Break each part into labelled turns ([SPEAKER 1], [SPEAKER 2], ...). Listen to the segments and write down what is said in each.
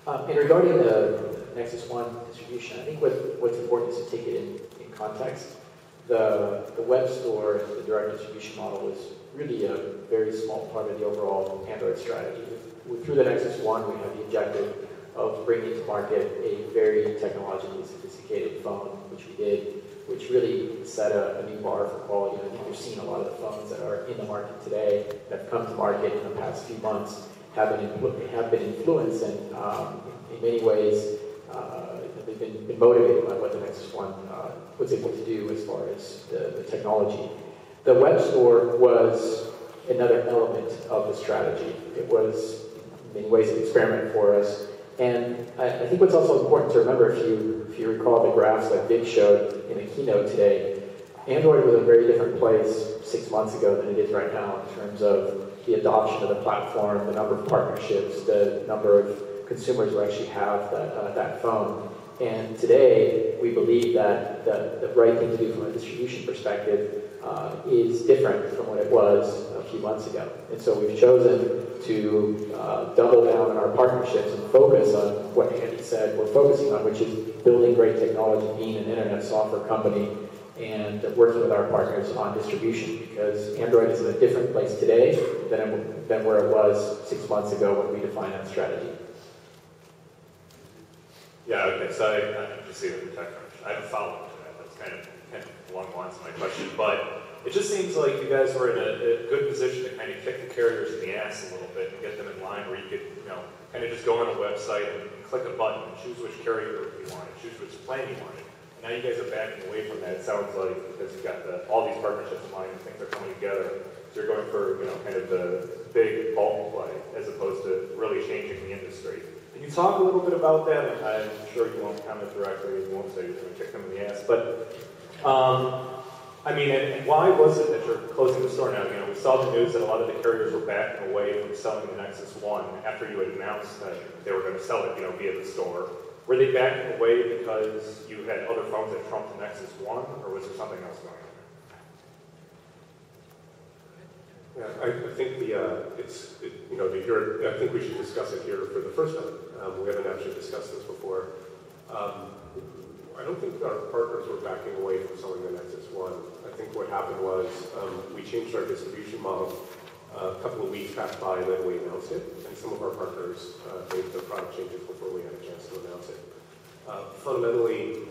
[SPEAKER 1] And regarding the Nexus One distribution, I think what's important is to take it in context. The web store, the direct distribution model, was really a very small part of the overall Android strategy. Through the Nexus One, we have the objective of bringing to market a very technologically sophisticated phone, which we did, which really set a new bar for quality. I think you've seen a lot of the phones that are in the market today that have come to market in the past few months have been influenced and in many ways they've been motivated by what the Nexus One was able to do as far as the technology. The web store was another element of the strategy. It was in many ways an experiment for us. And I think what's also important to remember, if you recall the graphs that Vic showed in the keynote today, Android was in a very different place 6 months ago than it is right now in terms of the adoption of the platform, the number of partnerships, the number of consumers who actually have that phone. And today, we believe that the right thing to do from a distribution perspective is different from what it was a few months ago. And so we've chosen to double down on our partnerships and focus on what Andy said we're focusing on, which is building great technology, being an internet software company, and working with our partners on distribution, because Android is in a different place today than where it was 6 months ago when we defined that strategy.
[SPEAKER 2] Yeah, okay, so I just see the tech crunch. I have a follow-up to that. That's kind of along the lines of my question, but it just seems like you guys were in a good position to kind of kick the carriers in the ass a little bit and get them in line where you could, kind of just go on a website and click a button and choose which carrier you wanted, choose which plan you wanted. And now you guys are backing away from that, it sounds like, because you've got all these partnerships in line and things are coming together. So you're going for, kind of the big bulk play as opposed to really changing the industry. Can you talk a little bit about that? I'm sure you won't comment directly, you won't say you're going to kick them in the ass, but and why was it that you're closing the store now? We saw the news that a lot of the carriers were backing away from selling the Nexus One after you had announced that they were going to sell it, via the store. Were they backing away because you had other phones that trumped the Nexus One, or was there something else going on?
[SPEAKER 3] Yeah, I think I think we should discuss it here for the first time. We haven't actually discussed this before. I don't think our partners were backing away from selling the Nexus One. I think what happened was we changed our distribution model a couple of weeks passed by and then we announced it, and some of our partners made the product changes before we had a chance to announce it. Fundamentally,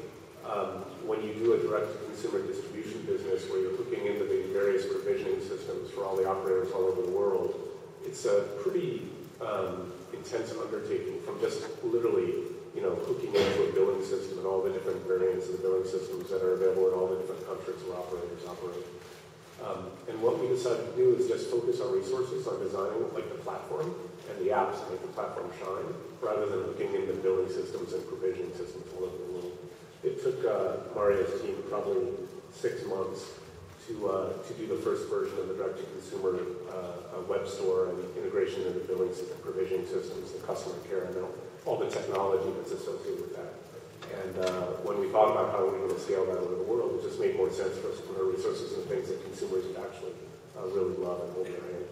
[SPEAKER 3] when you do a direct-to-consumer distribution business where you're hooking into the various provisioning systems for all the operators all over the world, it's a pretty intense undertaking from just literally hooking into a billing system and all the different variants of the billing systems that are available in all the different countries where operators operate. And what we decided to do is just focus our resources on designing the platform and the apps to make the platform shine, rather than hooking into billing systems and provisioning systems all over the world. It took Mario's team probably 6 months to do the first version of the direct-to-consumer web store and integration into billing system, provisioning systems, the customer care, and all the technology that's associated with that. And when we thought about how we were going to scale that over the world, it just made more sense for us to put our resources in things that consumers would actually really love and hold their hand.